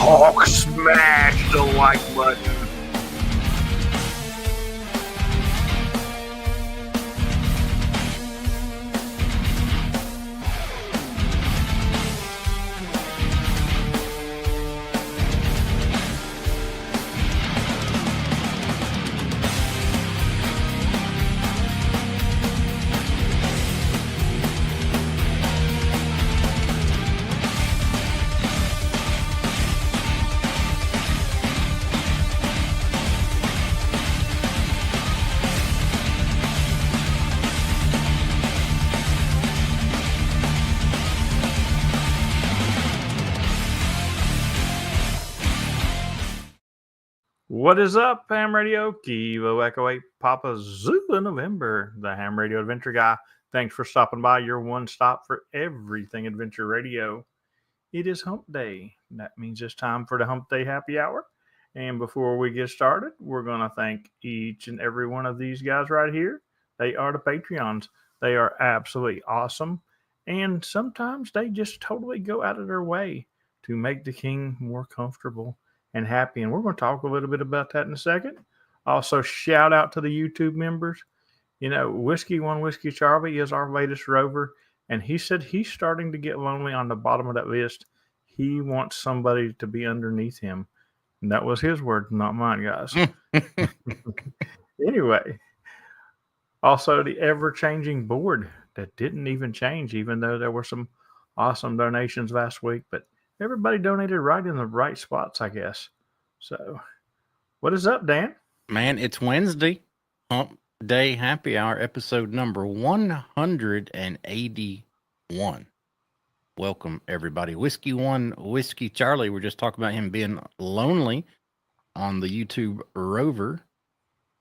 Smash the like button. What is up, Ham Radio? Kilo Echo 8 Papa Zulu November, the Ham Radio Adventure Guy. Thanks for stopping by, your one stop for everything Adventure Radio. It is Hump Day. That means it's time for the Hump Day Happy Hour. And before we get started, we're going to thank each and every one of these guys right here. They are the Patreons. They are absolutely awesome. And sometimes they just totally go out of their way to make the king more comfortable and happy. And we're going to talk a little bit about that in a second. Also, shout out to the YouTube members. You know, Whiskey Charlie is our latest rover. And he said he's starting to get lonely on the bottom of that list. He wants somebody to be underneath him. And that was his word, not mine, guys. Anyway, also the ever-changing board that didn't even change, even though there were some awesome donations last week. But everybody donated right in the right spots, I guess. So, what is up, Dan? Man, it's Wednesday. Hump Day Happy Hour, episode number 181. Welcome, everybody. Whiskey Charlie. We're just talking about him being lonely on the YouTube rover.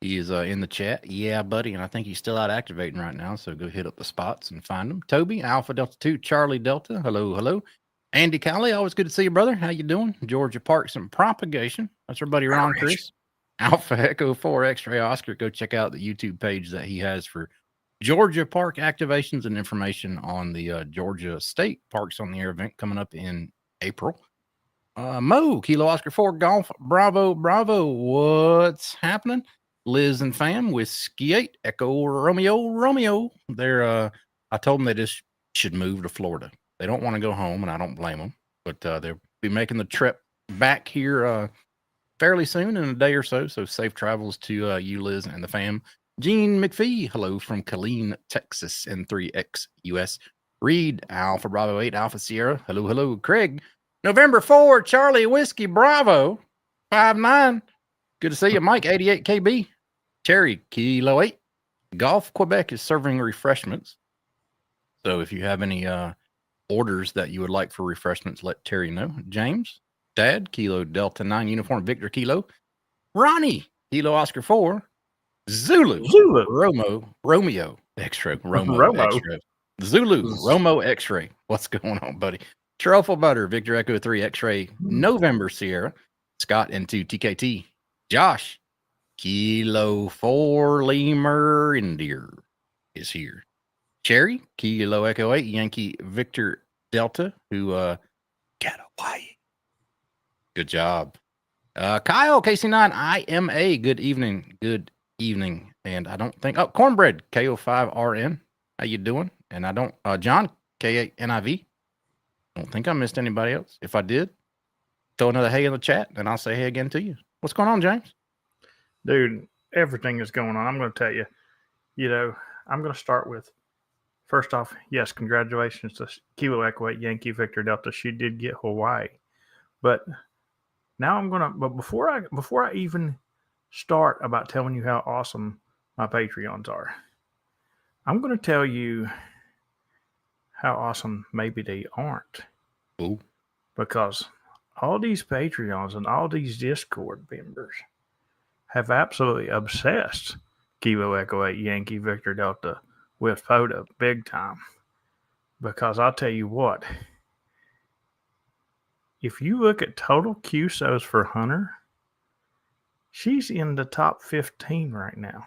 He is in the chat. Yeah, buddy. And I think he's still out activating right now. So go hit up the spots and find him. Toby, Alpha Delta 2, Charlie Delta. Hello. Andy Cowley, always good to see you, brother. How you doing? Georgia Parks and Propagation. That's our buddy Ron Chris. Alpha Echo 4 X-Ray Oscar. Go check out the YouTube page that he has for Georgia Park activations and information on the Georgia State Parks on the Air event coming up in April. Mo, Kilo Oscar 4 Golf. Bravo. What's happening? Liz and fam, Whiskey 8 Echo Romeo. They're I told them they just should move to Florida. They don't want to go home, and I don't blame them. But they'll be making the trip back here fairly soon, in a day or so. So safe travels to you, Liz, and the fam. Gene McPhee, hello from Killeen, Texas, N3X US. Reed, Alpha Bravo 8, Alpha Sierra. Hello. Craig, November 4, Charlie Whiskey Bravo 59. Good to see you, Mike 88 KB. Terry, Kilo 8. Golf Quebec is serving refreshments. So if you have any orders that you would like for refreshments, let Terry know. James, Dad, Kilo Delta 9 Uniform Victor Kilo. Ronnie, Kilo Oscar 4. Zulu. Romeo X-Ray. Zulu, Romo X-Ray. What's going on, buddy? Truffle Butter, Victor Echo 3 X-Ray. November Sierra. Scott N2 TKT. Josh, Kilo 4 Lemur India is here. Cherry, Kilo Echo 8, Yankee Victor Delta, who got away. Good job. Kyle, KC9, IMA, good evening. And I don't think, Cornbread, KO5RN, how you doing? And I don't, John, K8NIV, don't think I missed anybody else. If I did, throw another hey in the chat, and I'll say hey again to you. What's going on, James? Dude, everything is going on. I'm going to tell you, I'm going to start with, first off, yes, congratulations to Kilo Echo 8 Yankee Victor Delta. She did get Hawaii. But now but before I even start about telling you how awesome my Patreons are, I'm going to tell you how awesome maybe they aren't. Ooh. Because all these Patreons and all these Discord members have absolutely obsessed Kilo Echo 8 Yankee Victor Delta with POTA big time. Because I'll tell you what, if you look at total QSOs for Hunter, she's in the top 15 right now.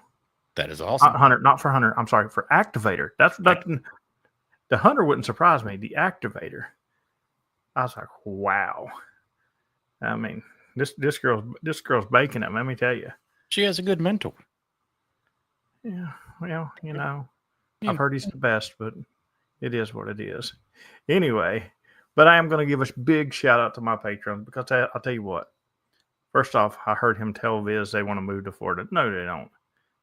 That is awesome. Not for Hunter. I'm sorry, for Activator. That's the Hunter wouldn't surprise me. The Activator, I was like, wow. I mean, this girl's baking it. Let me tell you. She has a good mentor. Yeah, well, Yeah. I've heard he's the best, but it is what it is. Anyway, but I am going to give a big shout out to my patrons because I'll tell you what. First off, I heard him tell Viz they want to move to Florida. No, they don't,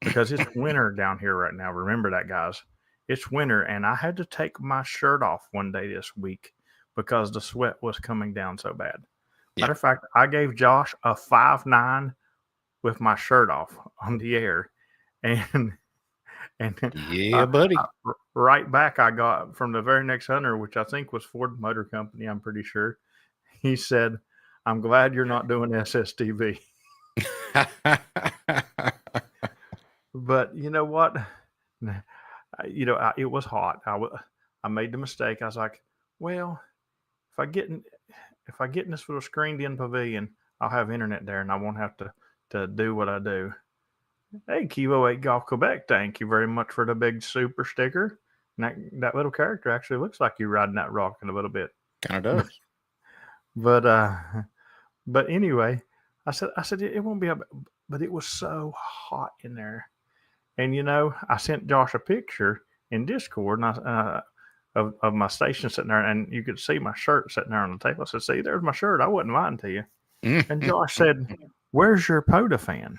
because it's winter down here right now. Remember that, guys. It's winter, and I had to take my shirt off one day this week because the sweat was coming down so bad. Matter of fact, I gave Josh a 5'9" with my shirt off on the air, and Yeah, buddy. Right back I got from the very next hunter, which I think was Ford Motor Company. I'm pretty sure. He said, "I'm glad you're not doing SSTV." But you know what? It was hot. I made the mistake. I was like, well, if I get in this little screened in pavilion, I'll have internet there, and I won't have to do what I do. Hey, Kilo 8 Golf Quebec, thank you very much for the big super sticker. And that little character actually looks like you riding that rock in a little bit. Kind of does. But anyway, I said it won't be, but it was so hot in there. And I sent Josh a picture in Discord of my station sitting there, and you could see my shirt sitting there on the table. I said, "See, there's my shirt. I wasn't lying to you." And Josh said, "Where's your POTA fan?"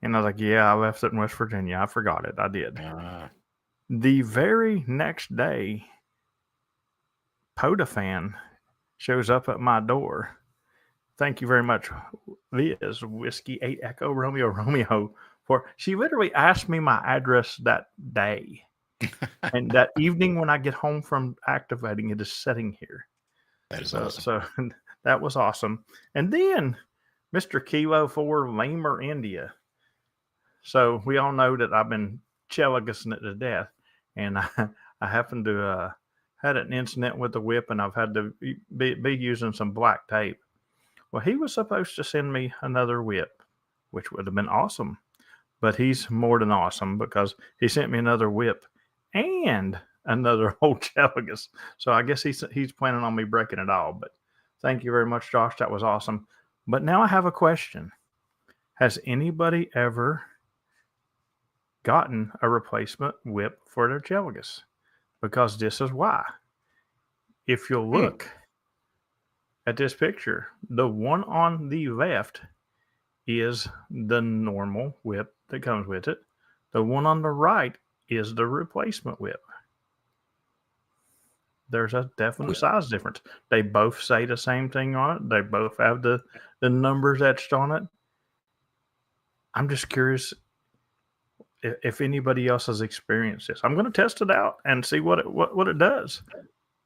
And I was like, "Yeah, I left it in West Virginia. I forgot it. I did." The very next day, POTA fan shows up at my door. Thank you very much, Liz, Whiskey 8 Echo Romeo Romeo. She literally asked me my address that day. And that evening when I get home from activating, it is sitting here. That is awesome. So that was awesome. And then Mr. Kilo 4 Lamer India. So we all know that I've been chelagusing it to death. And I happened to had an incident with the whip, and I've had to be using some black tape. Well, he was supposed to send me another whip, which would have been awesome. But he's more than awesome because he sent me another whip and another old Chelagus. So I guess he's planning on me breaking it all. But thank you very much, Josh. That was awesome. But now I have a question. Has anybody ever gotten a replacement whip for their Chelagus? Because this is why. If you'll look at this picture, the one on the left is the normal whip that comes with it. The one on the right is the replacement whip. There's a definite size difference. They both say the same thing on it. They both have the numbers etched on it. I'm just curious if anybody else has experienced this. I'm going to test it out and see what it does.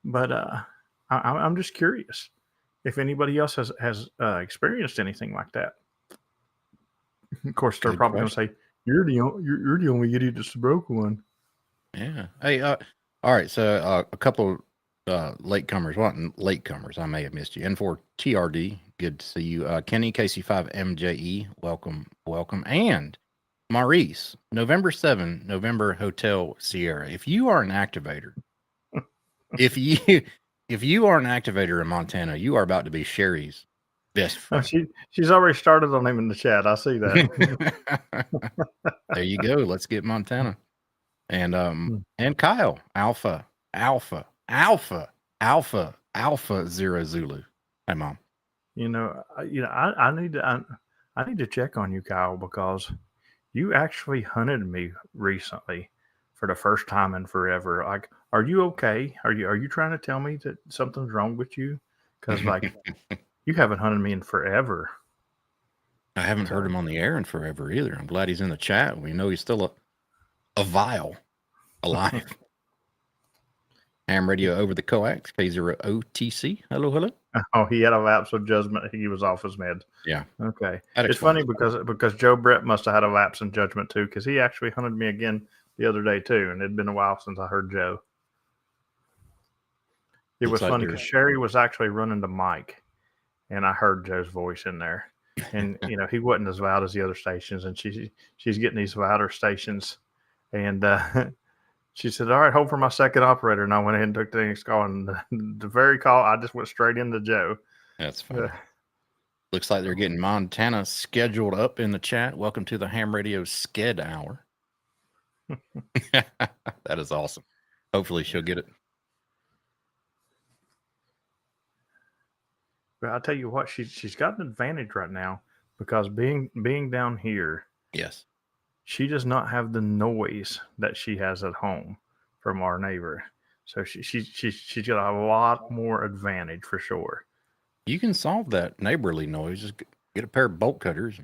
But I'm just curious if anybody else has experienced anything like that. Of course, they're probably going to say, "You're the only idiot that's broke one." Yeah. Hey. All right. So a couple latecomers. Well, latecomers. I may have missed you. N4 TRD. Good to see you. Kenny KC5 MJE. Welcome. And Maurice. November 7. November Hotel Sierra. If you are an activator, if you are an activator in Montana, you are about to be Sherry's best friend. She's already started on him in the chat. I see that. There you go. Let's get Montana. And Kyle, Alpha 0 Zulu. Hey, Mom. I need to check on you, Kyle, because you actually hunted me recently for the first time in forever. Like, are you okay? Are you trying to tell me that something's wrong with you? Because you haven't hunted me in forever. I haven't heard him on the air in forever either. I'm glad he's in the chat. We know he's still a vial alive. Ham radio over the coax, K0OTC. Hello. Oh, he had a lapse of judgment. He was off his meds. Yeah. Okay. It's funny because Joe Brett must have had a lapse in judgment too, because he actually hunted me again the other day too, and it'd been a while since I heard Joe. It was funny because Sherry was actually running the mic, and I heard Joe's voice in there. And he wasn't as loud as the other stations, and she's getting these louder stations, and she said, "All right, hold for my second operator," and I went ahead and took the next call. And the very call, I just went straight into Joe. That's funny. Looks like they're getting Montana scheduled up in the chat. Welcome to the Ham Radio Sked Hour. That is awesome. Hopefully she'll get it. But I'll tell you what, she's got an advantage right now because being down here, Yes. she does not have the noise that she has at home from our neighbor. So she's got a lot more advantage for sure. You can solve that neighborly noise. Just get a pair of bolt cutters.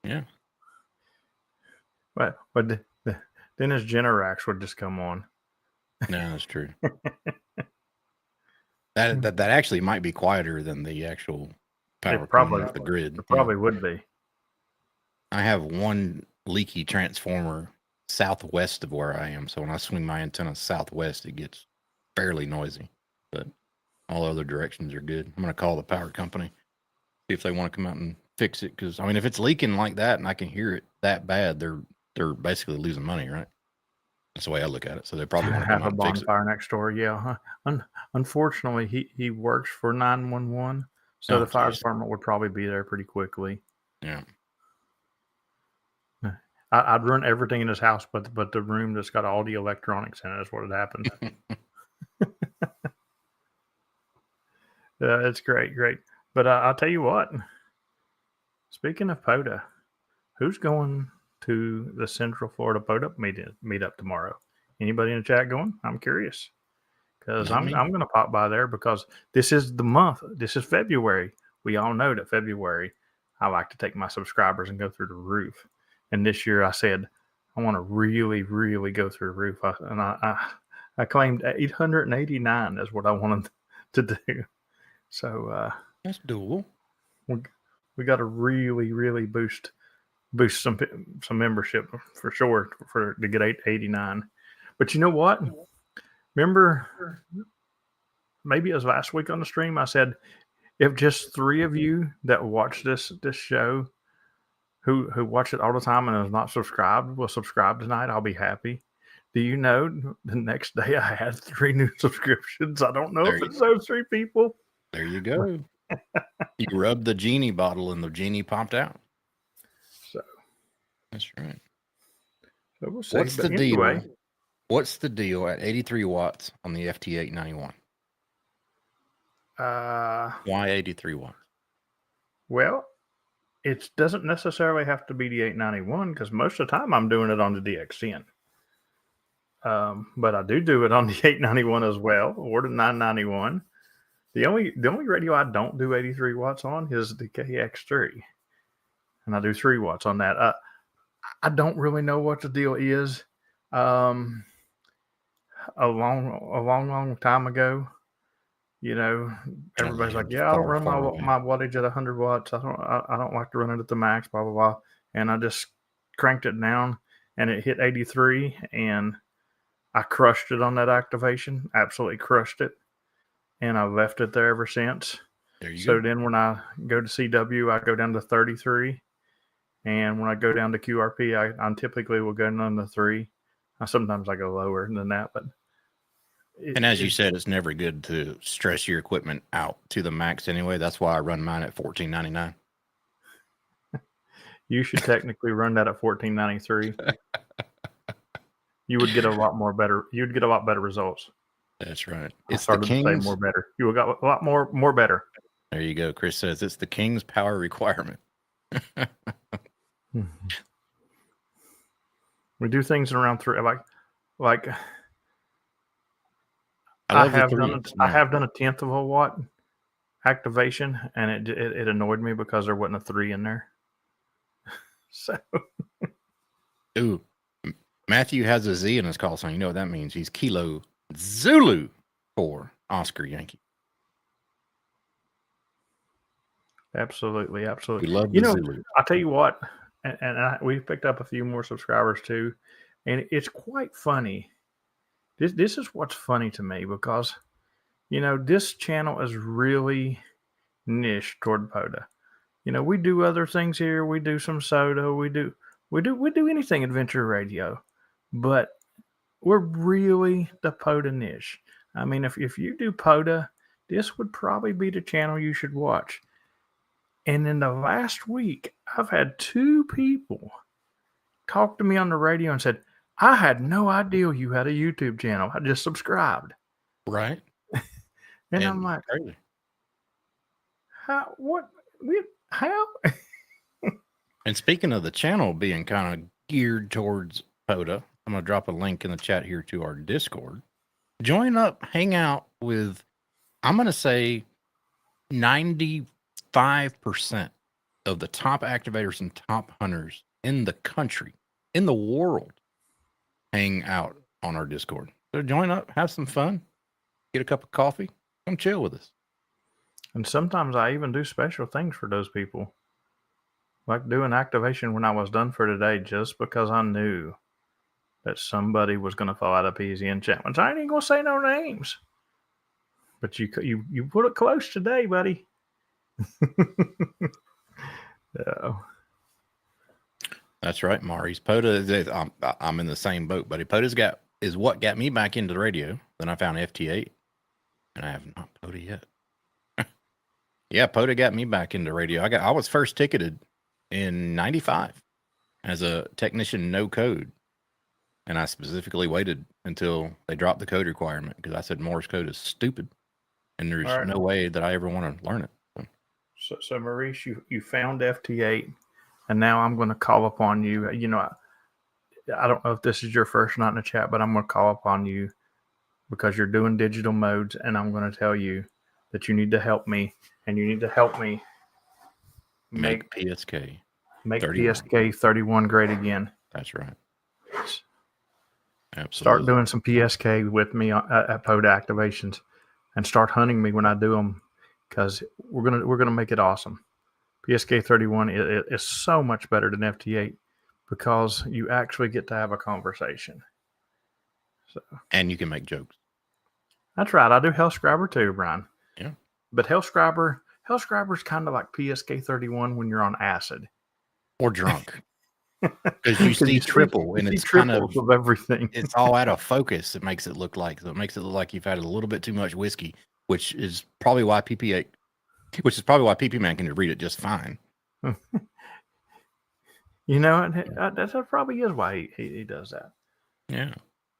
Yeah. But then his Generacs would just come on. No, that's true. that actually might be quieter than the actual power coming off the grid. It probably would be. I have one leaky transformer southwest of where I am, so when I swing my antenna southwest, it gets fairly noisy. But all other directions are good. I'm going to call the power company, see if they want to come out and fix it. Because I mean, if it's leaking like that and I can hear it that bad, they're basically losing money, right? That's the way I look at it. So they probably want to come have out a and fix it. bonfire next door. Yeah. Unfortunately, he works for 911, so the fire department would probably be there pretty quickly. Yeah. I'd run everything in his house, but the room that's got all the electronics in it is what had happened. It's great. But I'll tell you what. Speaking of POTA, who's going to the Central Florida POTA meetup tomorrow? Anybody in the chat going? I'm curious because I'm going to pop by there because this is the month. This is February. We all know that February, I like to take my subscribers and go through the roof. And this year I said, I want to really, really go through the roof. I claimed 889 is what I wanted to do. So that's doable. We got to really, really boost some membership for sure to get 889. But you know what? Remember, maybe it was last week on the stream, I said, if just 3 of you that watch this show who watch it all the time and is not subscribed will subscribe tonight, I'll be happy. Do you know the next day I had 3 new subscriptions? I don't know if it's those 3 people. There you go. You rubbed the genie bottle and the genie popped out. So that's right. So we'll see. What's the deal? What's the deal at 83 watts on the FT891? Why 83 watts? Well, it doesn't necessarily have to be the 891 because most of the time I'm doing it on the DX10. But I do it on the 891 as well, or the 991. The only radio I don't do 83 watts on is the KX3, and I do 3 watts on that. I don't really know what the deal is. A long time ago, everybody's like, yeah, I don't run my wattage at 100 watts. I don't like to run it at the max, blah blah blah. And I just cranked it down, and it hit 83, and I crushed it on that activation. Absolutely crushed it. And I've left it there ever since. So then when I go to CW, I go down to 33. And when I go down to QRP, I typically will go down to 3. Sometimes I go lower than that. But and as you said, it's never good to stress your equipment out to the max anyway. That's why I run mine at $14.99. You should technically run that at $14.93. You would get a lot better results. That's right. It's the King's. More better. You would got a lot more better. There you go. Chris says it's the King's power requirement. We do things in around 3. Like I have done a 1/10 of a watt activation, and it annoyed me because there wasn't a 3 in there. So, ooh, Matthew has a Z in his call sign. You know what that means? He's Kilo Zulu for Oscar Yankee. Absolutely. We love the Zulu. I'll tell you what, and we've picked up a few more subscribers too, and it's quite funny. This is what's funny to me because, this channel is really niche toward POTA. We do other things here. We do some soda. We do anything adventure radio, but we're really the POTA niche. I mean, if you do POTA, this would probably be the channel you should watch. And in the last week, I've had 2 people talk to me on the radio and said, I had no idea you had a YouTube channel. I just subscribed. Right. And I'm like, crazy. how? What? How? And speaking of the channel being kind of geared towards POTA, I'm going to drop a link in the chat here to our Discord. Join up, hang out with, I'm going to say 95% of the top activators and top hunters in the country, in the world, hang out on our Discord. So join up, have some fun, get a cup of coffee, come chill with us. And sometimes I even do special things for those people. Like do an activation when I was done for today just because I knew that somebody was going to fall out of PZ enchantments. I ain't going to say no names. But you put it close today, buddy. Oh. That's right, Maurice. POTA, I'm in the same boat, buddy. POTA is what got me back into the radio. Then I found FT8, and I have not POTA yet. Yeah, POTA got me back into radio. I was first ticketed in '95 as a technician, no code, and I specifically waited until they dropped the code requirement because I said Morse code is stupid, and there's no way that I ever want to learn it. So Maurice, you found FT8, and now I'm going to call upon you. You know, I don't know if this is your first night in the chat, but I'm going to call upon you because you're doing digital modes, and I'm going to tell you that you need to help me, and you need to help me make PSK. Make 31. PSK 31 great again. That's right. Absolutely. Start doing some PSK with me at POTA activations, and start hunting me when I do them, because we're gonna make it awesome. PSK 31 is so much better than FT8 because you actually get to have a conversation. So, and you can make jokes. That's right. I do Hellscriber too, Brian. Yeah. But Hellscriber's kind of like PSK 31 when you're on acid. Or drunk. Because you see triple, and it's kind of everything. It's all out of focus. It makes it look like you've had a little bit too much whiskey, which is probably why PP Man can read it just fine. You know, that probably is why he does that. Yeah.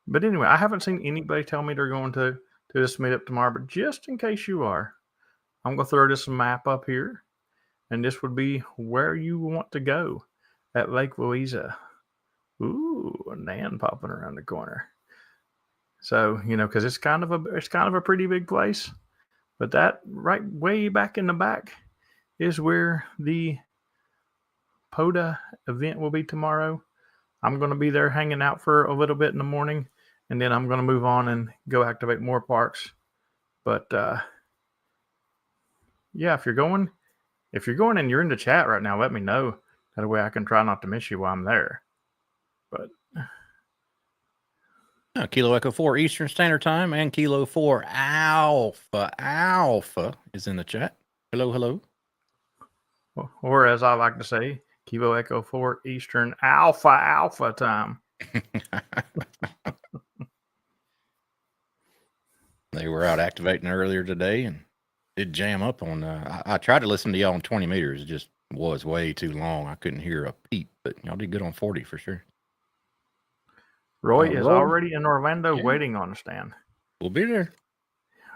But anyway, I haven't seen anybody tell me they're going to this meetup tomorrow. But just in case you are, I'm going to throw this map up here, and this would be where you want to go at Lake Louisa. Ooh, a Nan popping around the corner. So, you know, because it's kind of a pretty big place. But that right way back in the back is where the POTA event will be tomorrow. I'm going to be there hanging out for a little bit in the morning, and then I'm going to move on and go activate more parks. But yeah, if you're going and you're in the chat right now, let me know. That way I can try not to miss you while I'm there. But Kilo Echo 4 Eastern Standard Time and Kilo 4 Alpha is in the chat. Hello. Or as I like to say, Kilo Echo 4 Eastern Alpha time. They were out activating earlier today and did jam up on. I tried to listen to y'all on 20 meters. It just was way too long. I couldn't hear a peep, but y'all did good on 40 for sure. Roy is already in Orlando waiting on the stand. We'll be there.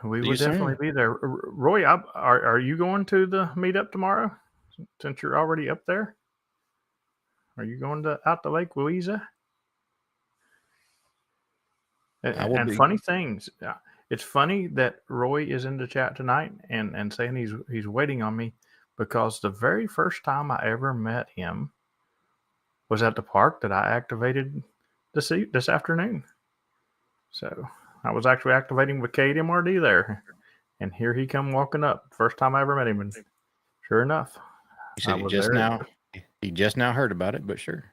We will definitely be there. Roy, are you going to the meetup tomorrow? Since you're already up there, are you going out to Lake Louisa? And funny things. It's funny that Roy is in the chat tonight and saying he's waiting on me, because the very first time I ever met him was at the park that I activated this afternoon. So I was actually activating with Kate MRD there, and here he come walking up. First time I ever met him, and sure enough, he said he just now heard about it, but sure,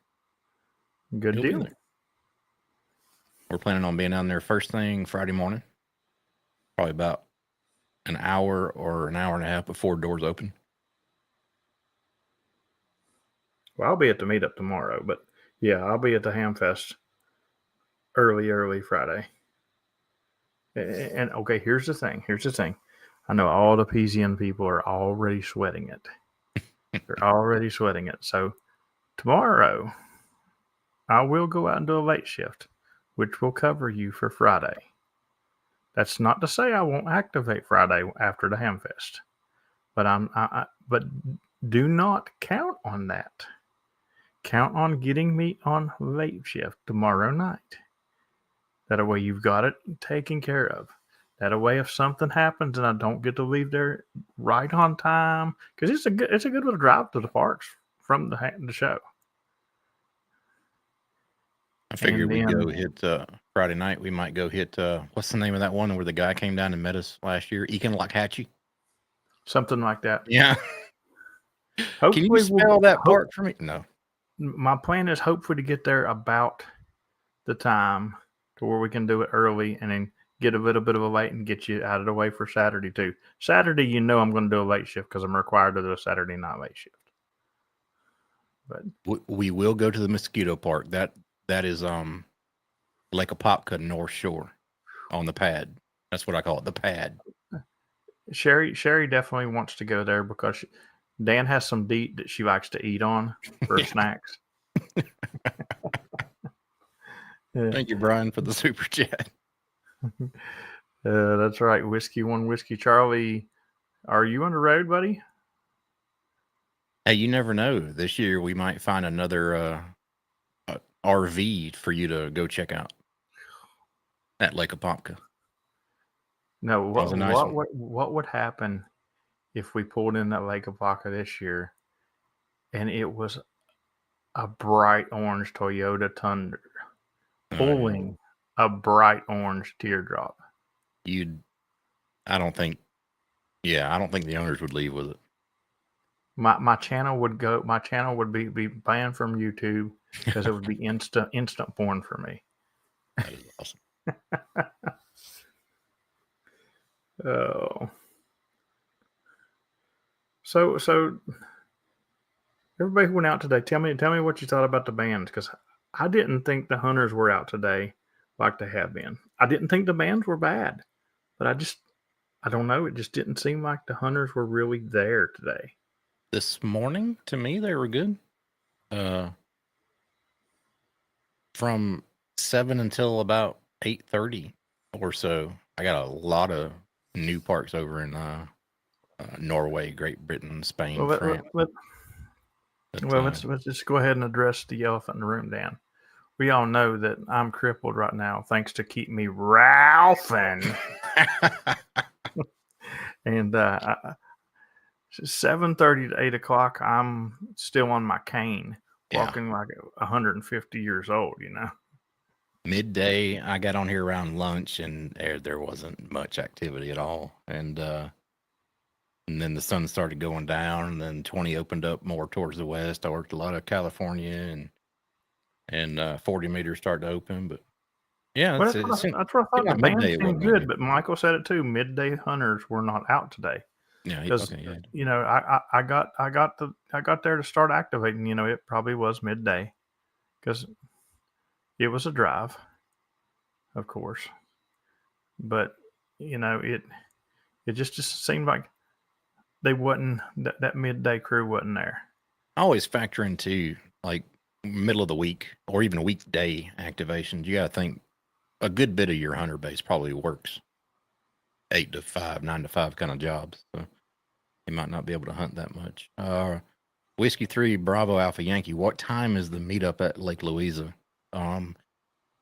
good deal. We're planning on being down there first thing Friday morning, probably about an hour or an hour and a half before doors open. Well, I'll be at the meetup tomorrow, but yeah, I'll be at the Hamfests early Friday. And okay, here's the thing. I know all the PZN people are already sweating it. They're already sweating it. So tomorrow, I will go out and do a late shift, which will cover you for Friday. That's not to say I won't activate Friday after the Hamfest, but but do not count on that. Count on getting me on late shift tomorrow night. That way you've got it taken care of. That way, if something happens and I don't get to leave there right on time, because it's a good little drive to the parks from the show. I figured we'd go hit Friday night. We might go hit what's the name of that one where the guy came down and met us last year? Ekin-Lockhatchee? Something like that. Yeah. Can you spell that part for me? No. My plan is hopefully to get there about the time to where we can do it early and then get a little bit of a late and get you out of the way for Saturday too. Saturday, I'm going to do a late shift because I'm required to do a Saturday night late shift. But we will go to the Mosquito Park. That is Lake Apopka North Shore on the pad. That's what I call it, the pad. Sherry definitely wants to go there because Dan has some deet that she likes to eat on for snacks. Thank you, Brian, for the super chat. That's right. Whiskey One Whiskey Charlie. Are you on the road, buddy? Hey, you never know. This year we might find another RV for you to go check out at Lake Apopka. No, what would happen if we pulled in that Lake Apopka this year and it was a bright orange Toyota Tundra pulling a bright orange teardrop? I don't think the owners would leave with it. My channel would be banned from YouTube because it would be instant porn for me. That is awesome. Oh. So everybody who went out today, tell me what you thought about the bands, because I didn't think the hunters were out today like they have been. I didn't think the bands were bad, but I don't know. It just didn't seem like the hunters were really there today. This morning, to me, they were good. From 7 until about 8:30 or so, I got a lot of new parks over in Norway, Great Britain, Spain, France. Let's just go ahead and address the elephant in the room, Dan. We all know that I'm crippled right now thanks to keep me Ralphing. And 7:30 to 8 o'clock, I'm still on my cane, walking like 150 years old, Midday, I got on here around lunch, and there wasn't much activity at all. And then the sun started going down, and then 20 opened up more towards the west. I worked a lot of California, and 40 meters started to open. But yeah, that's what I thought. The band seemed good, but Michael said it too. Midday hunters were not out today. Yeah, because I got there to start activating. It probably was midday because it was a drive, of course, but it just seemed like they wasn't that midday crew wasn't there. I always factor into like middle of the week or even weekday activations. You got to think a good bit of your hunter base probably works 8 to 5, 9 to 5 kind of jobs. So you might not be able to hunt that much. Whiskey 3 Bravo Alpha Yankee. What time is the meetup at Lake Louisa?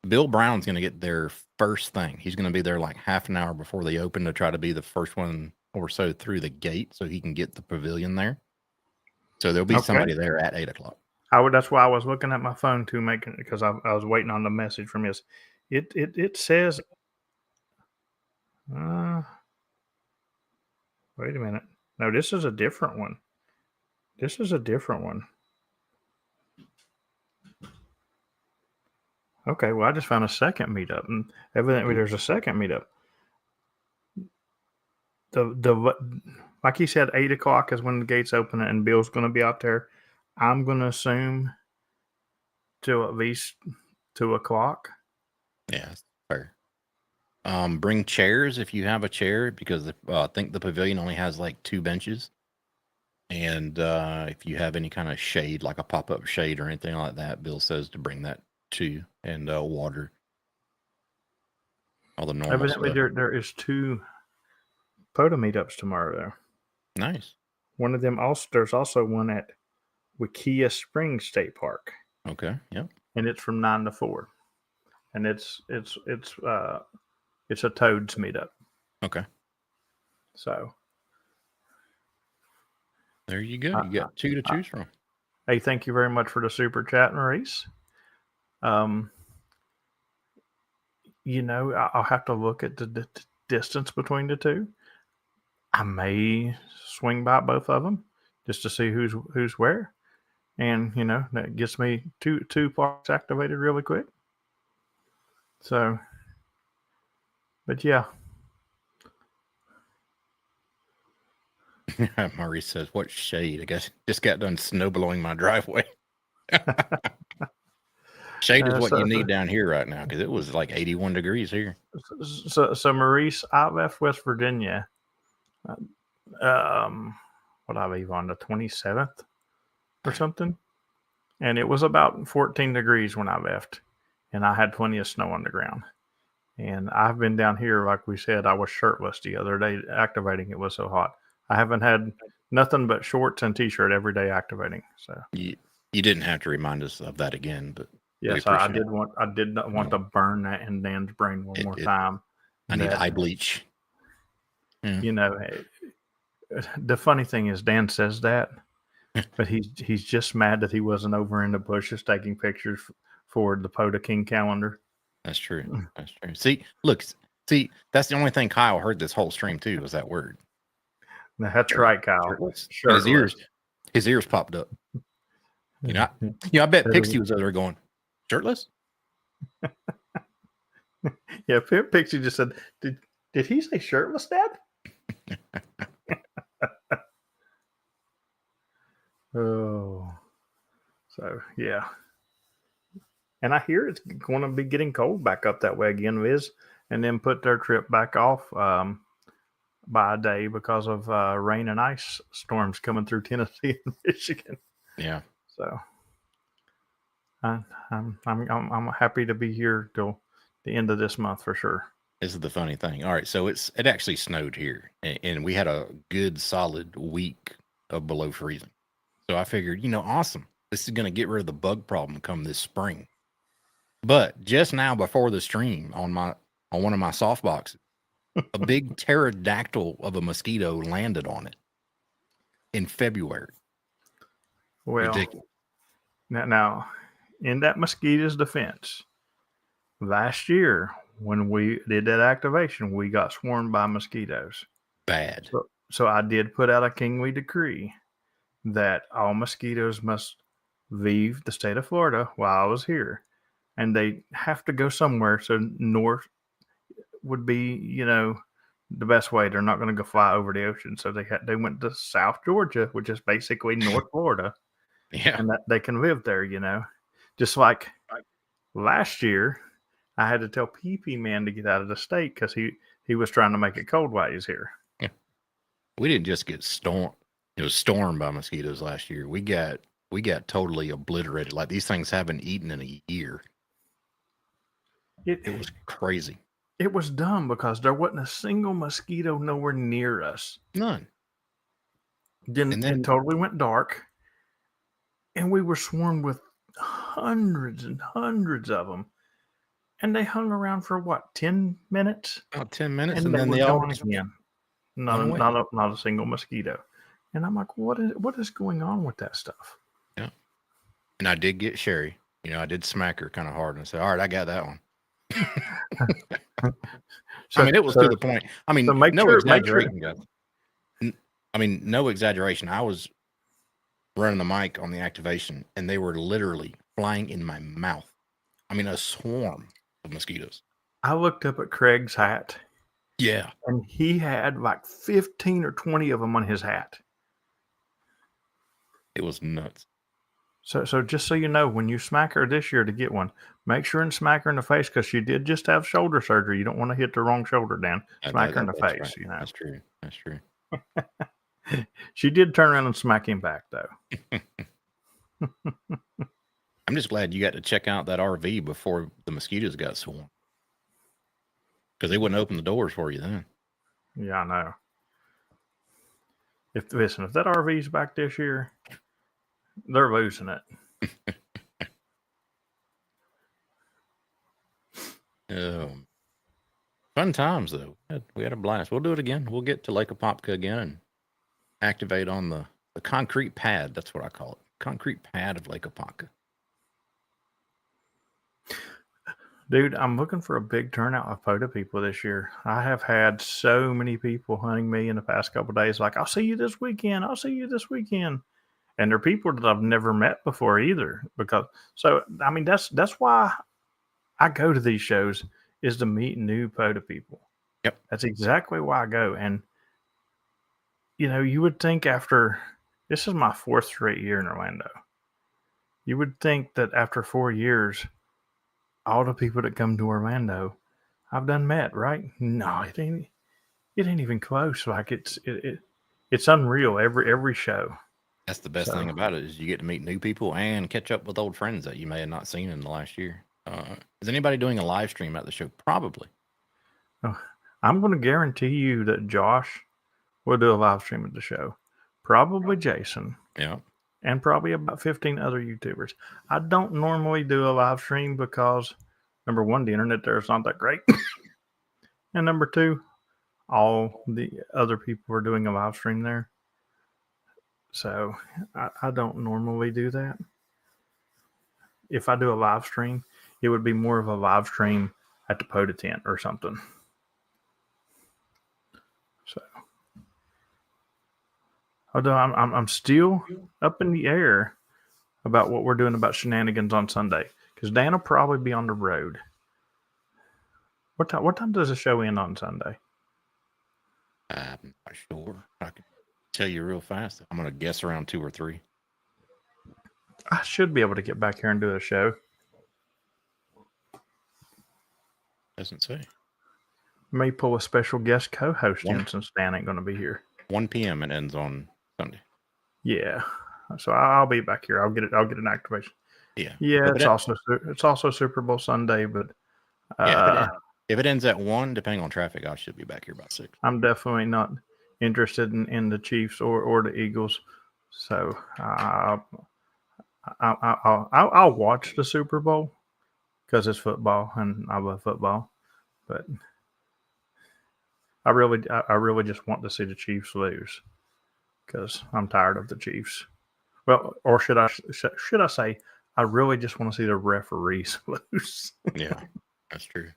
Bill Brown's going to get there first thing. He's going to be there like half an hour before they open to try to be the first one or so through the gate so he can get the pavilion there. So there'll be somebody there at 8 o'clock. That's why I was looking at my phone too, because I was waiting on the message from his. It says, wait a minute. No, this is a different one. Okay, well, I just found a second meetup, and evidently there's a second meetup. Like he said, 8 o'clock is when the gates open, and Bill's going to be out there. I'm going to assume till at least 2 o'clock. Yeah, that's fair. Bring chairs if you have a chair, because I think the pavilion only has like 2 benches. And if you have any kind of shade, like a pop-up shade or anything like that, Bill says to bring that too, and water. All the normal Evidently, stuff. there is 2 POTA meetups tomorrow, though. Nice. One of them also, there's also one at Wikia Springs State Park. Okay. Yep. And it's from 9 to 4, and it's a Toads meetup. Okay. So there you go. You got 2 to choose from. Hey, thank you very much for the super chat, Maurice. I'll have to look at the distance between the 2. I may swing by both of them just to see who's where, and that gets me two parks activated really quick. So, but yeah. Maurice says, "What shade? I guess just got done snow blowing my driveway." Shade is what you need down here right now, because it was like 81 degrees here. So Maurice, I left West Virginia. What I leave on the 27th or something, and it was about 14 degrees when I left, and I had plenty of snow on the ground. And I've been down here, like we said, I was shirtless the other day activating. It was so hot. I haven't had nothing but shorts and t-shirt every day activating. So you didn't have to remind us of that again, but yes, I did not want to burn that in Dan's brain one more time. I need eye bleach. Yeah. The funny thing is, Dan says that, but he's just mad that he wasn't over in the bushes taking pictures for the POTA King calendar. That's true. That's true. See, that's the only thing Kyle heard this whole stream too, was that word. That's right, Kyle. Shirtless. His ears popped up. I bet Pixie was over there going, shirtless? Yeah, Pixie just said, did he say shirtless, Dad? Oh, so yeah. And I hear it's going to be getting cold back up that way again, Liz, and then put their trip back off by a day because of rain and ice storms coming through Tennessee and Michigan. Yeah. So I'm happy to be here till the end of this month for sure. This is the funny thing. All right, so it actually snowed here, and we had a good solid week of below freezing. So I figured, awesome. This is going to get rid of the bug problem come this spring. But just now before the stream on one of my soft boxes, a big pterodactyl of a mosquito landed on it in February. Well, ridiculous. Now, in that mosquito's defense, last year when we did that activation, we got swarmed by mosquitoes. Bad. So I did put out a kingly decree that all mosquitoes must leave the state of Florida while I was here, and they have to go somewhere. So north would be, the best way. They're not going to go fly over the ocean. So they went to South Georgia, which is basically North Florida. Yeah. And that they can live there, just like last year, I had to tell PP Man to get out of the state because he was trying to make it cold while he's here. Yeah. We didn't just get stormed by mosquitoes last year. We got totally obliterated. Like, these things haven't eaten in a year. It was crazy. It was dumb because there wasn't a single mosquito nowhere near us. None. Then it totally went dark, and we were swarmed with hundreds and hundreds of them. And they hung around for what, 10 minutes? About 10 minutes, and then they all again. Not a single mosquito. And I'm like, what is going on with that stuff? Yeah. And I did get Sherry. I did smack her kind of hard and say, all right, I got that one. It was to the point. No exaggeration, guys. No exaggeration. I was running the mic on the activation, and they were literally flying in my mouth. A swarm of mosquitoes. I looked up at Craig's hat. Yeah. And he had like 15 or 20 of them on his hat. It was nuts. So just so you know, when you smack her this year to get one, make sure and smack her in the face because she did just have shoulder surgery. You don't want to hit the wrong shoulder down. Smack her in the That's face, right. you know. That's true. That's true. She did turn around and smack him back, though. I'm just glad you got to check out that RV before the mosquitoes got swarmed. Because they wouldn't open the doors for you then. Yeah, I know. If that RV's back this year, they're losing it. Fun times though. We had a blast. We'll do it again. We'll get to Lake Apopka again and activate on the concrete pad. That's what I call it. Concrete pad of Lake Apopka. Dude, I'm looking for a big turnout of POTA people this year. I have had so many people hunting me in the past couple of days, like, I'll see you this weekend. I'll see you this weekend. And they're people that I've never met before either. I mean, that's why I go to these shows, is to meet new POTA people. Yep. That's exactly why I go. And, you know, you would think this is my 4th straight year in Orlando. You would think that after 4 years, all the people that come to Orlando, I've done met, right? No, it ain't even close. Like it's unreal every show. That's the best thing about it, is you get to meet new people and catch up with old friends that you may have not seen in the last year. Is anybody doing a live stream at the show? Probably. I'm going to guarantee you that Josh will do a live stream at the show. Probably Jason. Yeah. And probably about 15 other YouTubers. I don't normally do a live stream because, number one, the internet there is not that great. And number two, all the other people are doing a live stream there. So I don't normally do that. If I do a live stream, it would be more of a live stream at the POTA tent or something. So, although I'm still up in the air about what we're doing about shenanigans on Sunday, because Dan will probably be on the road. What time does the show end on Sunday? I'm not sure. I can tell you real fast. I'm going to guess around 2 or 3. I should be able to get back here and do a show. Doesn't say. May pull a special guest co-host in since Dan ain't going to be here. 1 p.m. it ends on Sunday. Yeah, so I'll be back here. I'll get an activation. Yeah. It's also Super Bowl Sunday, but if it ends at 1, depending on traffic, I should be back here by 6. I'm definitely not interested in the Chiefs or the Eagles, so I'll watch the Super Bowl because it's football and I love football, but I really just want to see the Chiefs lose because I'm tired of the Chiefs. Well, or should I say I really just want to see the referees lose? Yeah, that's true.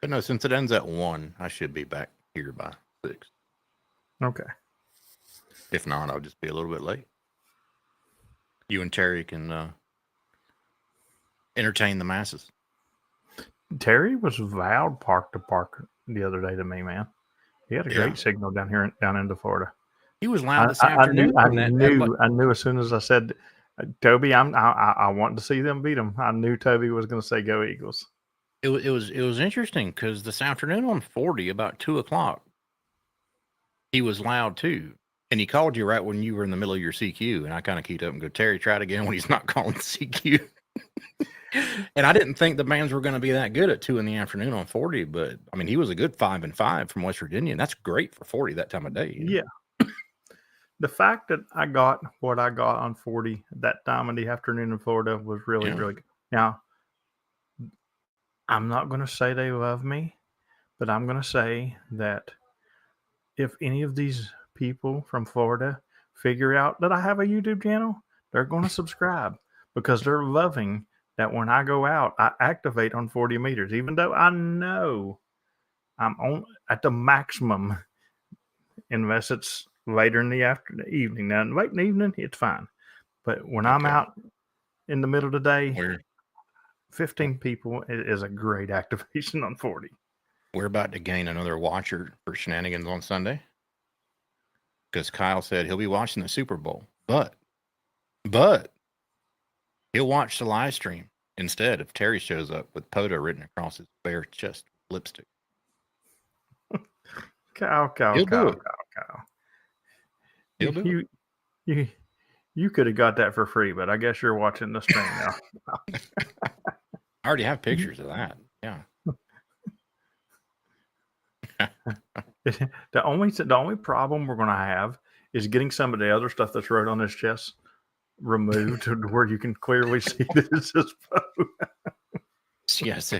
But no, since it ends at 1, I should be back here by 6. Okay. If not, I'll just be a little bit late. You and Terry can entertain the masses. Terry was loud park to park the other day to me, man. He had a great signal down into Florida. He was loud this afternoon. I knew as soon as I said, Toby, I want to see them beat them. I knew Toby was going to say go Eagles. It was interesting because this afternoon on 40, about 2:00, he was loud too. And he called you right when you were in the middle of your CQ. And I kind of keyed up and go, Terry, try it again when he's not calling CQ. And I didn't think the bands were going to be that good at 2 in the afternoon on 40. But, I mean, he was a good 5-5 from West Virginia. And that's great for 40 that time of day. You know? Yeah. The fact that I got what I got on 40 that time of the afternoon in Florida was really, really good. Now, I'm not going to say they love me, but I'm going to say that if any of these people from Florida figure out that I have a YouTube channel, they're going to subscribe because they're loving that when I go out, I activate on 40 meters, even though I know I'm on at the maximum unless it's later in the evening. Now, late in the evening, it's fine. But when I'm out in the middle of the day, 15 people is a great activation on 40. We're about to gain another watcher for shenanigans on Sunday because Kyle said he'll be watching the Super Bowl. But He'll watch the live stream instead if Terry shows up with POTA written across his bare chest with lipstick. Cow. He'll do it. He'll do it. You could have got that for free, but I guess you're watching the stream now. I already have pictures of that. Yeah. The only problem we're going to have is getting some of the other stuff that's wrote on his chest removed to where you can clearly see that it's his photo. Yes.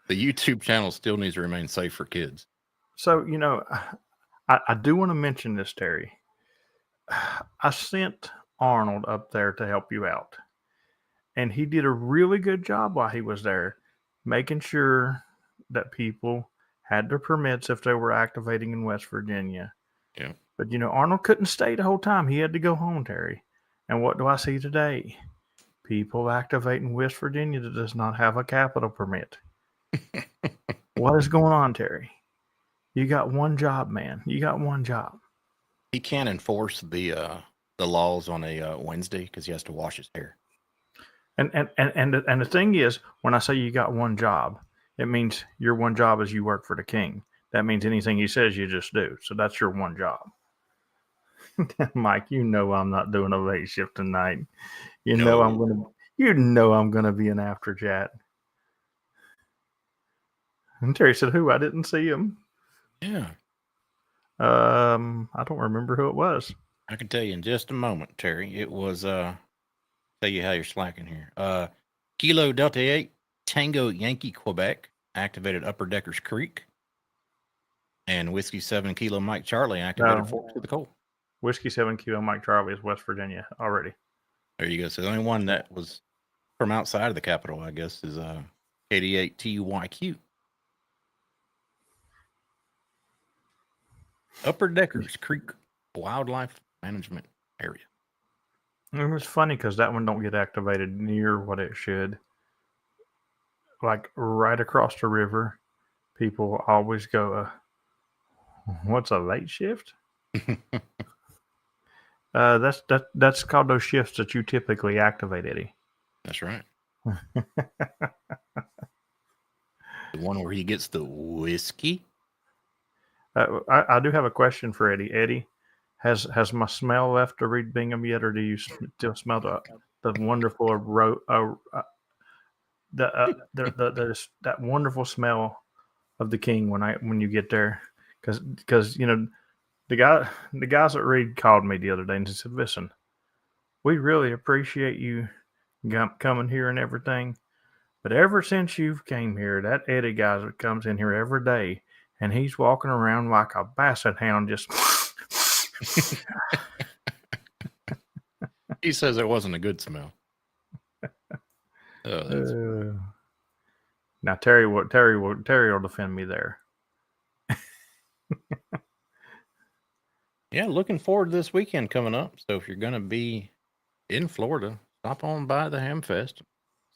The YouTube channel still needs to remain safe for kids. So, I do want to mention this, Terry. I sent Arnold up there to help you out. And he did a really good job while he was there, making sure that people had their permits if they were activating in West Virginia. Yeah. But, Arnold couldn't stay the whole time. He had to go home, Terry. And what do I see today? People activating West Virginia that does not have a capital permit. What is going on, Terry? You got one job, man. You got one job. He can't enforce the laws on a Wednesday because he has to wash his hair. And the thing is, when I say you got one job, it means your one job is you work for the king. That means anything he says you just do. So that's your one job. Mike, I'm not doing a late shift tonight. I'm gonna be an after chat. And Terry said, "Who? I didn't see him." Yeah. I don't remember who it was. I can tell you in just a moment, Terry. It was tell you how you're slacking here. Kilo Delta 8 Tango Yankee Quebec activated Upper Deckers Creek. And Whiskey 7 Kilo Mike Charlie activated Fort to the Coal. Whiskey 7 Kilo Mike Charlie is West Virginia already. There you go. So the only one that was from outside of the capital, I guess, is 88 TUYQ. Upper Deckers Creek Wildlife Management Area. It was funny because that one don't get activated near what it should. Like right across the river, people always go, what's a late shift? That's called those shifts that you typically activate, Eddie. That's right. The one where he gets the whiskey. I do have a question for Eddie. Eddie, has my smell left to Reed Bingham yet, or do you still smell the wonderful that wonderful smell of the king when you get there? Because the guys at Reed called me the other day and said, "Listen, we really appreciate you coming here and everything, but ever since you've came here, that Eddie guy comes in here every day." And he's walking around like a basset hound, just. He says it wasn't a good smell. Now Terry will defend me there. Yeah, looking forward to this weekend coming up. So if you're going to be in Florida, stop on by the Hamfest.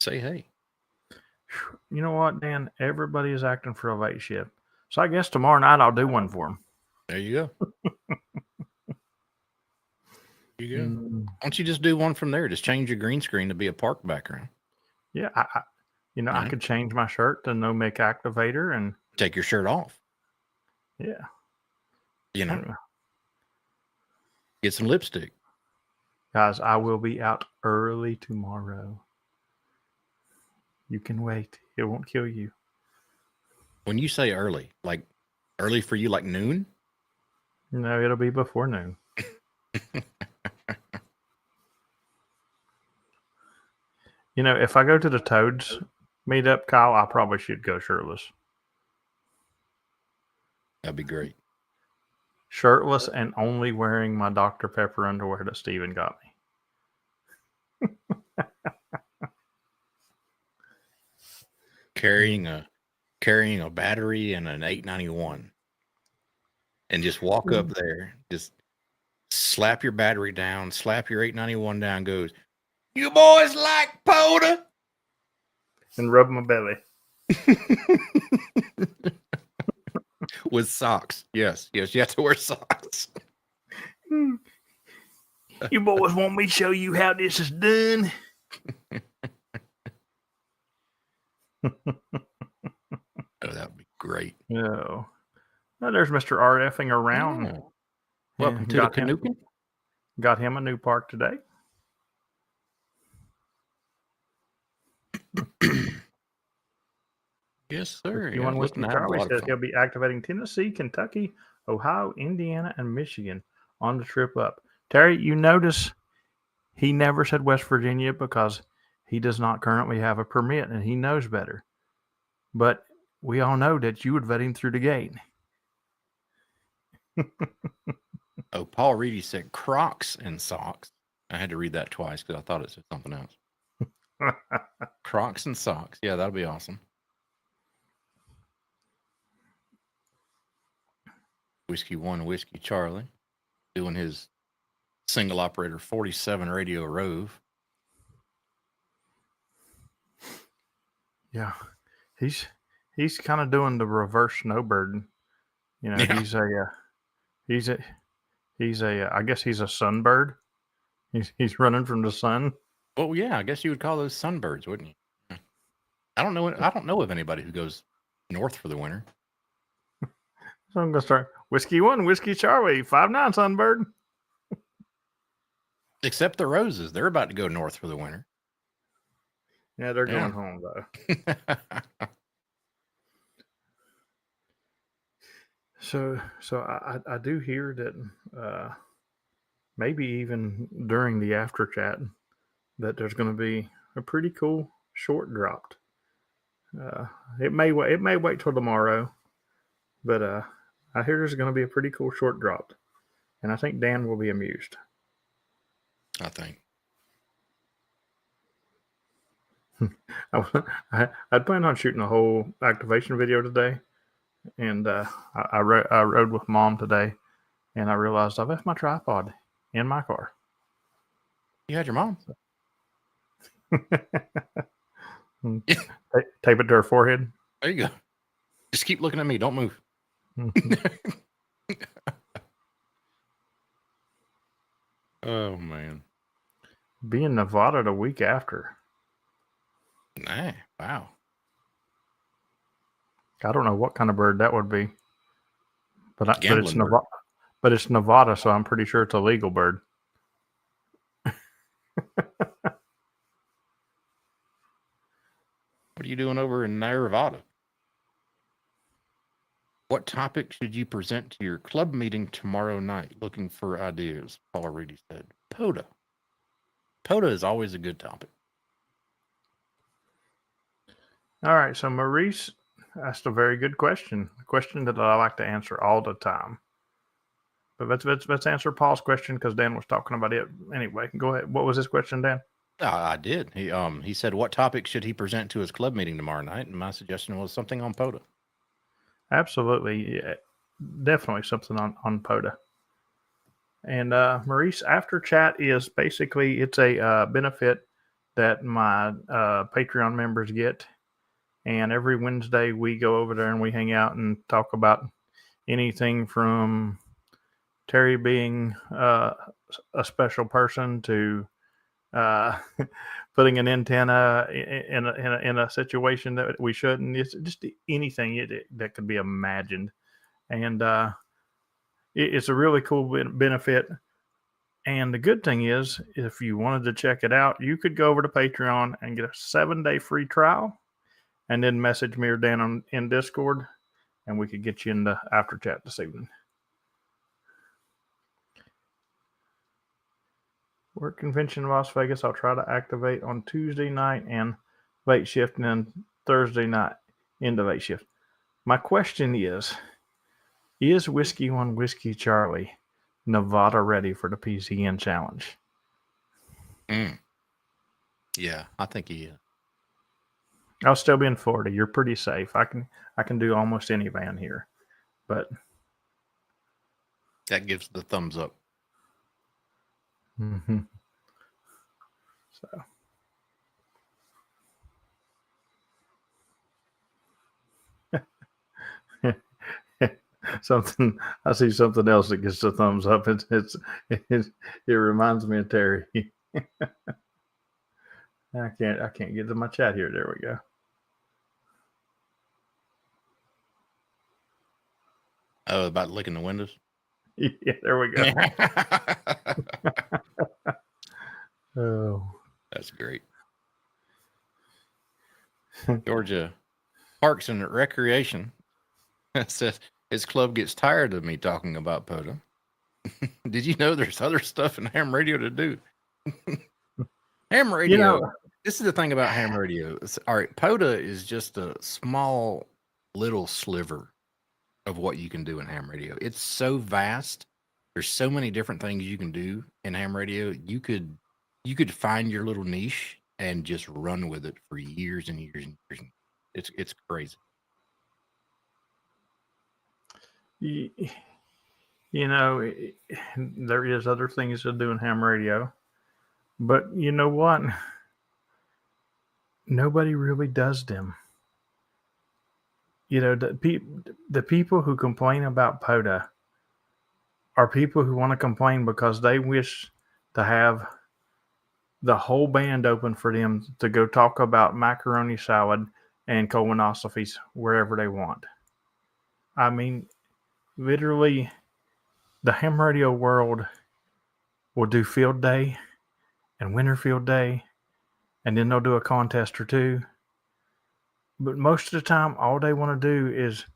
Say hey. You know what, Dan? Everybody is acting for a late shift. So I guess tomorrow night I'll do one for them. There you go. There you go. Why don't you just do one from there? Just change your green screen to be a park background. Yeah, I could change my shirt to no make activator and take your shirt off. Yeah. Get some lipstick. Guys, I will be out early tomorrow. You can wait. It won't kill you. When you say early, like early for you, like noon? No, it'll be before noon. If I go to the Toads meetup, Kyle, I probably should go shirtless. That'd be great. Shirtless and only wearing my Dr. Pepper underwear that Steven got me. Carrying a battery and an 891 and just walk up there, just slap your battery down, slap your 891 down, goes, "You boys like POTA?" And rub my belly. With socks. Yes, you have to wear socks. You boys want me to show you how this is done? Oh, that would be great. No. Oh, there's Mr. RFing around. Oh. Welcome to the Canuckin. Got him a new park today. Yes, sir. You want Whiskey looking to have a Charlie lot of says fun. he'll be activating Tennessee, Kentucky, Ohio, Indiana, and Michigan on the trip up. Terry, you notice he never said West Virginia because he does not currently have a permit and he knows better. But we all know that you would vet him through the gate. Oh, Paul Reedy said Crocs and socks. I had to read that twice because I thought it said something else. Crocs and socks. Yeah, that'll be awesome. Whiskey 1, Whiskey Charlie, doing his single operator 47 radio rove. Yeah, he's kind of doing the reverse snowbird. You know, Yeah. he's a I guess he's a sunbird. He's running from the sun. Well, yeah, I guess you would call those sunbirds, wouldn't you? I don't know of anybody who goes north for the winter. So I'm gonna start Whiskey 1, Whiskey Charlie, 5'9" sunbird. Except the Roses, they're about to go north for the winter. Yeah, they're going home though. So I do hear that maybe even during the after chat that there's going to be a pretty cool short dropped. It may wait till tomorrow, but I hear there's going to be a pretty cool short dropped, and I think Dan will be amused. I think. I'd planned on shooting a whole activation video today, and I rode with Mom today, and I realized I left my tripod in my car. You had your mom. Tape it to her forehead. There you go. Just keep looking at me. Don't move. Oh, man. Be in Nevada the week after. Nah, wow. I don't know what kind of bird that would be, but it's Gambling Nevada. But it's Nevada, so I'm pretty sure it's a legal bird. What are you doing over in Nevada? What topic should you present to your club meeting tomorrow night? Looking for ideas, Paul Reedy said. POTA. POTA is always a good topic. All right, so Maurice asked a very good question. A question that I like to answer all the time. But let's answer Paul's question because Dan was talking about it anyway. Go ahead. What was his question, Dan? I did. He said, what topic should he present to his club meeting tomorrow night? And my suggestion was something on POTA. Absolutely. Yeah, definitely something on POTA. And Maurice, after chat is basically, it's a benefit that my Patreon members get. And every Wednesday we go over there and we hang out and talk about anything from Terry being a special person to putting an antenna in a situation that we shouldn't. It's just anything that could be imagined, and it's a really cool benefit. And the good thing is, if you wanted to check it out, you could go over to Patreon and get a 7-day free trial, and then message me or Dan in Discord, and we could get you in the after chat this evening. Work convention in Las Vegas. I'll try to activate on Tuesday night and late shift, and then Thursday night into late shift. My question is Whiskey 1 Whiskey Charlie Nevada ready for the PCN challenge? Yeah, I think he is. I'll still be in Florida. You're pretty safe. I can do almost any van here, but that gives the thumbs up. Mm-hmm. So I see something else that gets the thumbs up. It reminds me of Terry. I can't get to my chat here. There we go. Oh, about licking the windows? Yeah, there we go. Oh. That's great. Georgia Parks and Recreation says his club gets tired of me talking about POTA. Did you know there's other stuff in ham radio to do? Ham radio. This is the thing about ham radio. All right, POTA is just a small little sliver of what you can do in ham radio. It's so vast. There's so many different things you can do in ham radio. You could find your little niche and just run with it for years and years and years. It's crazy. There is other things to do in ham radio, but you know what? Nobody really does them. The people who complain about POTA are people who want to complain because they wish to have the whole band open for them to go talk about macaroni salad and colonoscopies wherever they want. I mean, literally, the ham radio world will do field day and winter field day, and then they'll do a contest or two. But most of the time, all they want to do is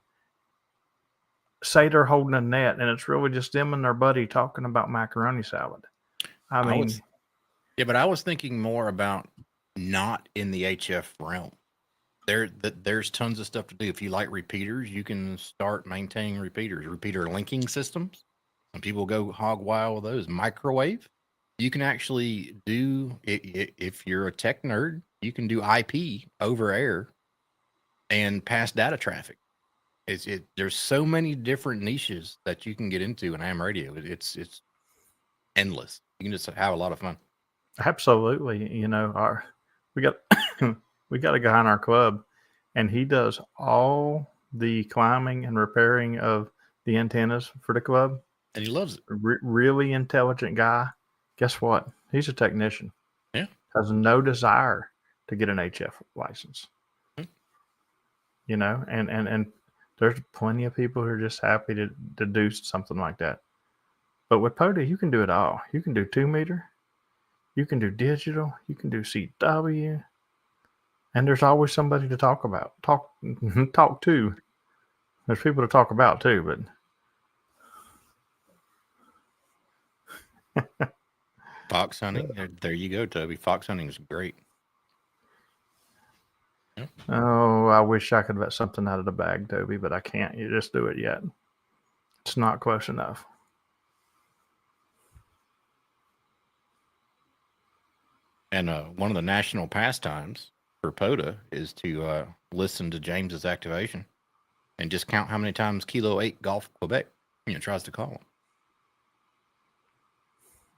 say they're holding a net, and it's really just them and their buddy talking about macaroni salad. But I was thinking more about not in the HF realm. There's tons of stuff to do. If you like repeaters, you can start maintaining repeater linking systems. Some people go hog wild with those. Microwave, you can actually do, if you're a tech nerd, you can do IP over air and pass data traffic. There's so many different niches that you can get into in ham radio. It's endless. You can just have a lot of fun. Absolutely. We got we got a guy in our club, and he does all the climbing and repairing of the antennas for the club. And he loves it. Really intelligent guy. Guess what? He's a technician. Yeah. Has no desire to get an HF license. And there's plenty of people who are just happy to do something like that. But with POTA, you can do it all. You can do 2 meter. You can do digital. You can do CW. And there's always somebody to talk to. There's people to talk about too, but fox hunting. There you go, Toby. Fox hunting is great. Yep. Oh, I wish I could let something out of the bag, Toby, but I can't. You just do it yet. It's not close enough. And one of the national pastimes for POTA is to listen to James's activation and just count how many times Kilo 8 Golf Quebec tries to call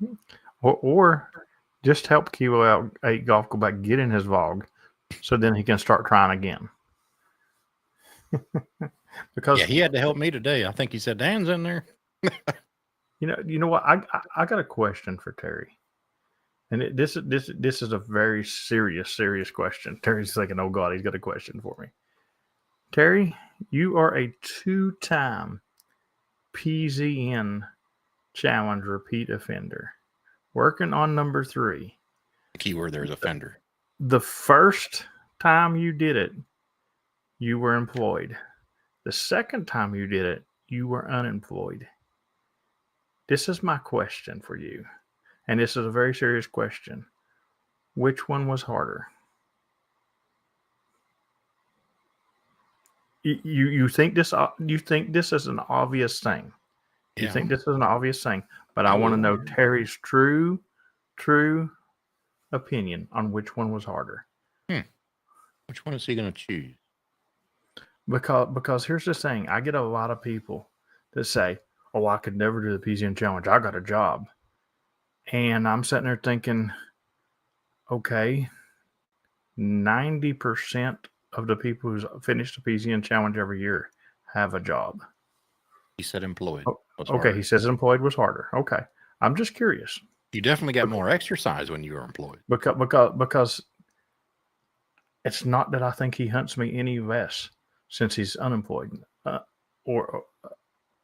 him. Or just help Kilo 8 Golf Quebec get in his VOG so then he can start trying again. Because he had to help me today. I think he said Dan's in there. You know what? I got a question for Terry. And this is a very serious question. Terry's like, oh God, he's got a question for me. Terry, you are a 2-time PZN Challenge repeat offender, working on number 3. The keyword there is offender. The first time you did it, you were employed. The second time you did it, you were unemployed. This is my question for you. And this is a very serious question. Which one was harder? You think this is an obvious thing. You think this is an obvious thing, but I want to know Terry's true opinion on which one was harder. Which one is he going to choose? Because here's the thing. I get a lot of people that say, oh, I could never do the PZN Challenge. I got a job. And I'm sitting there thinking, okay, 90% of the people who's finished the PZN Challenge every year have a job. He said employed. Okay, he says employed was harder. Okay, I'm just curious. You definitely got more exercise when you were employed. Because it's not that I think he hunts me any less since he's unemployed, or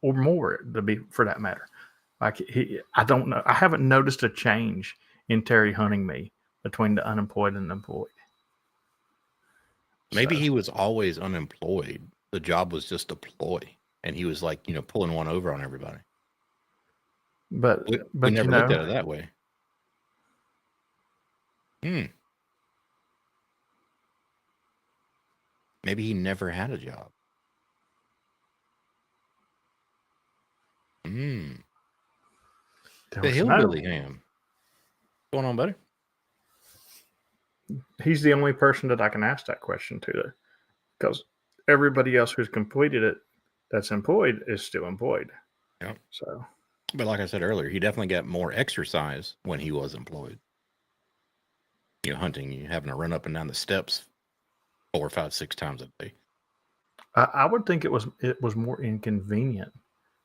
more, to be for that matter. Like I don't know. I haven't noticed a change in Terry hunting me between the unemployed and employed. Maybe he was always unemployed. The job was just a ploy, and he was like, pulling one over on everybody. But we never looked at it that way. Maybe he never had a job. The hillbilly ham. What's going on, buddy? He's the only person that I can ask that question to, because everybody else who's completed it that's employed is still employed. Yeah. So, but like I said earlier, he definitely got more exercise when he was employed. Hunting, you having to run up and down the steps 4, 5, 6 times a day. I would think it was more inconvenient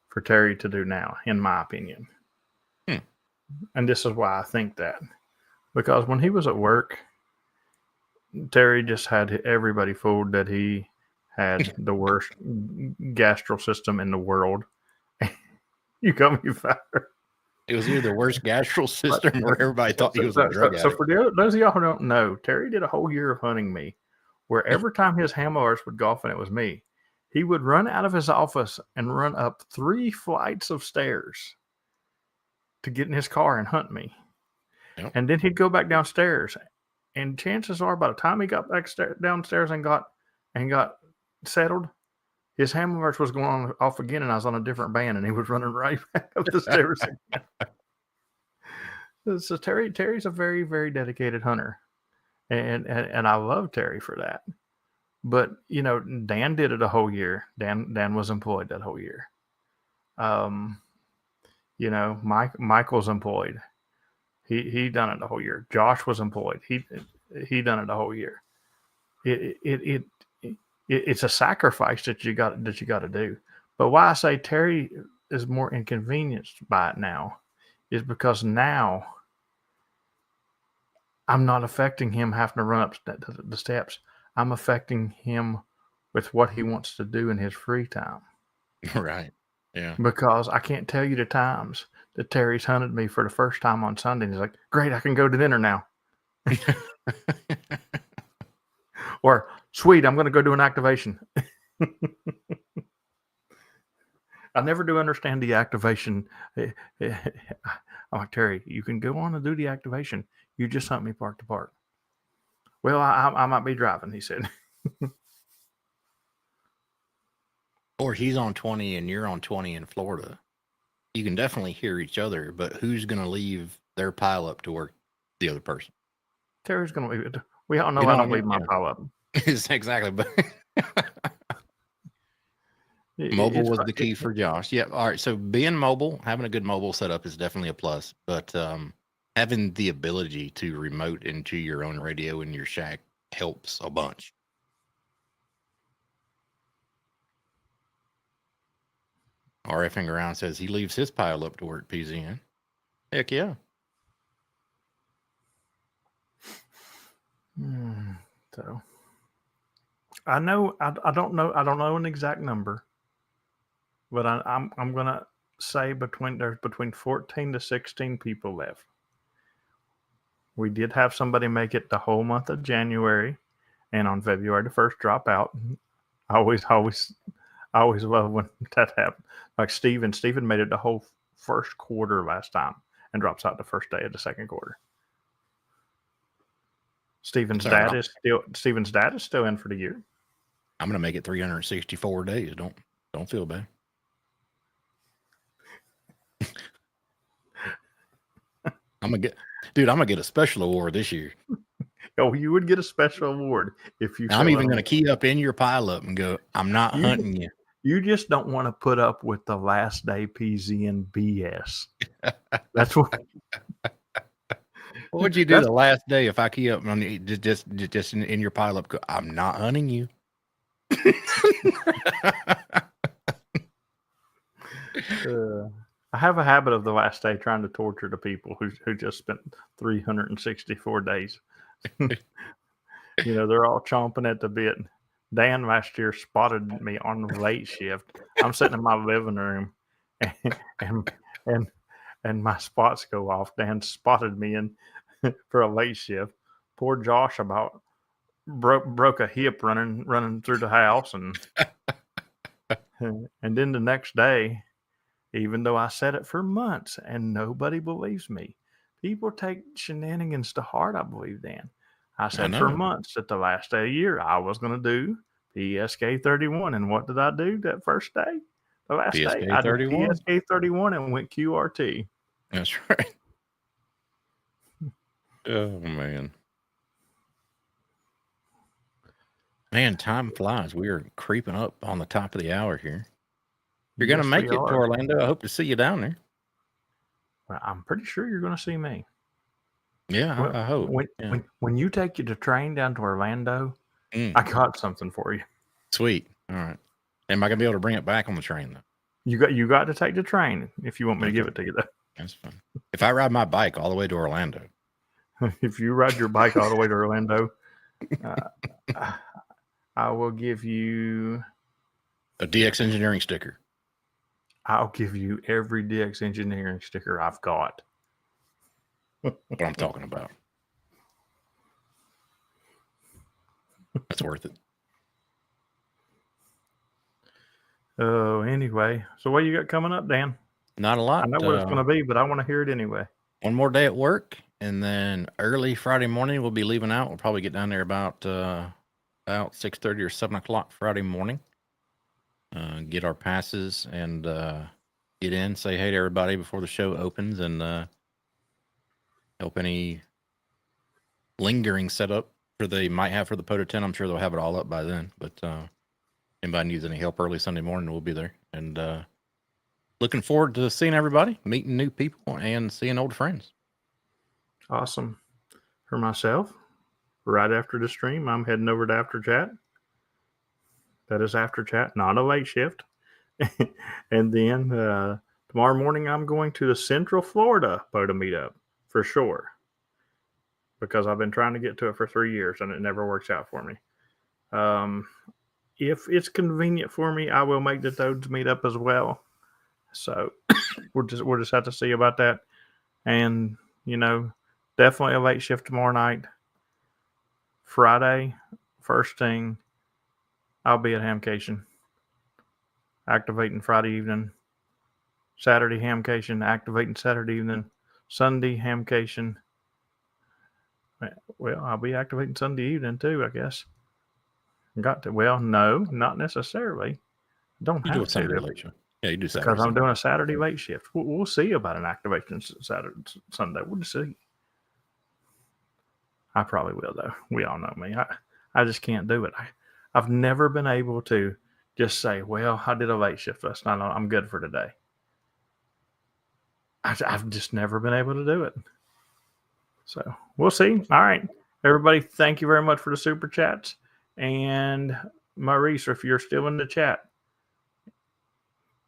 for Terry to do now, in my opinion. And this is why I think that. Because when he was at work, Terry just had everybody fooled that he had the worst gastro system in the world. You got me fired. It was either the worst gastro system or everybody thought he was a drug addict. So for those of y'all who don't know, Terry did a whole year of hunting me, where every time his handlers would golf and it was me, he would run out of his office and run up 3 flights of stairs to get in his car and hunt me. Yep. And then he'd go back downstairs, and chances are, by the time he got back downstairs and got settled, his handlers was going off again, and I was on a different band, and he was running right back up the stairs again. So Terry's a very, very dedicated hunter, and I love Terry for that. But Dan did it a whole year. Dan was employed that whole year. Michael's employed. He done it the whole year. Josh was employed. He done it the whole year. It's a sacrifice that you got to do. But why I say Terry is more inconvenienced by it now is because now I'm not affecting him having to run up the steps. I'm affecting him with what he wants to do in his free time. Right. Yeah. Because I can't tell you the times that Terry's hunted me for the first time on Sunday. And he's like, great, I can go to dinner now. Or, sweet, I'm going to go do an activation. I never do understand the activation. I'm like, Terry, you can go on and do the activation. You just hunt me park to park. Well, I might be driving, he said. Or he's on 20 and you're on 20 in Florida. You can definitely hear each other, but who's going to leave their pile up to work the other person? Terry's going to leave it. We all know I don't leave my pile up. Exactly. But mobile was the key for Josh. Yeah. All right. So being mobile, having a good mobile setup is definitely a plus, but having the ability to remote into your own radio in your shack helps a bunch. RFing around says he leaves his pile up to work PZN. Heck yeah. So I know I don't know an exact number, but I'm gonna say there's between 14 to 16 people left. We did have somebody make it the whole month of January, and on February the 1st drop out. I always love when that happens. Like Steven made it the whole first quarter last time and drops out the first day of the second quarter. Steven's dad is still in for the year. I'm gonna make it 364 days. Don't feel bad. I'm gonna get a special award this year. Oh, you would get a special award if you. I'm even gonna key up in your pile up and go, I'm not hunting you. You just don't want to put up with the last day PZN BS. That's what. What would you do the last day if I key up on just in your pile up? Go, I'm not hunting you. I have a habit of the last day trying to torture the people who just spent 364 days. They're all chomping at the bit. Dan last year spotted me on the late shift. I'm sitting in my living room, and and my spots go off. Dan spotted me in for a late shift. Poor Josh about broke a hip running through the house, and then the next day, even though I said it for months and nobody believes me, people take shenanigans to heart. I believe, Dan. I said for months that the last day of the year I was going to do PSK 31, and what did I do that first day? The last day I did PSK 31 and went QRT. That's right. Oh man. Man, time flies. We are creeping up on the top of the hour here. You're going to make it to Orlando. I hope to see you down there. Well, I'm pretty sure you're going to see me. Yeah, I hope. When you take the train down to Orlando, I got something for you. Sweet. All right. Am I going to be able to bring it back on the train, though? You got to take the train if you want me to give it to you, though. That's fine. If I ride my bike all the way to Orlando. If you ride your bike all the way to Orlando, I will give you a DX Engineering sticker. I'll give you every DX Engineering sticker I've got. What I'm talking about. That's worth it. Oh, anyway. So what you got coming up, Dan? Not a lot. I know what it's going to be, but I want to hear it anyway. One more day at work, and then early Friday morning we'll be leaving out. We'll probably get down there about 6:30 or 7 o'clock Friday morning. Get our passes and get in, say hey to everybody before the show opens, and help any lingering setup they might have for the POTA 10. I'm sure they'll have it all up by then, but anybody needs any help early Sunday morning, we'll be there. And looking forward to seeing everybody, meeting new people, and seeing old friends. Awesome. For myself, right after the stream, I'm heading over to After Chat. That is After Chat, not a late shift. And then tomorrow morning, I'm going to the Central Florida POTA meetup for sure, because I've been trying to get to it for 3 years and it never works out for me. If it's convenient for me, I will make the Toads meetup as well. So we'll just have to see about that. And definitely a late shift tomorrow night. Friday, first thing, I'll be at Hamcation, activating Friday evening. Saturday Hamcation, activating Saturday evening. Sunday Hamcation. Well, I'll be activating Sunday evening too, I guess. No, not necessarily. Don't have to. Sunday late shift. Yeah, you do Saturday. Because I'm doing a Saturday late shift. We'll see about an activation Sunday. We'll just see. I probably will, though. We all know me. I just can't do it. I've never been able to just say, well, I did a late shift last night. I'm good for today. I've just never been able to do it. So we'll see. All right. Everybody, thank you very much for the super chats. And Maurice, if you're still in the chat,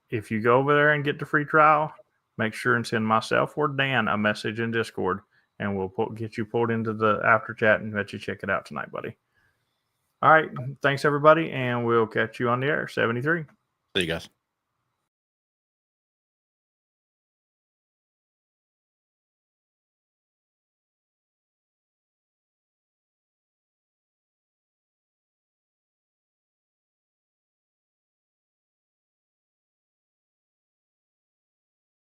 if you go over there and get the free trial, make sure and send myself or Dan a message in Discord, and we'll get you pulled into the After Chat and let you check it out tonight, buddy. All right. Thanks, everybody, and we'll catch you on the air. 73. See you guys.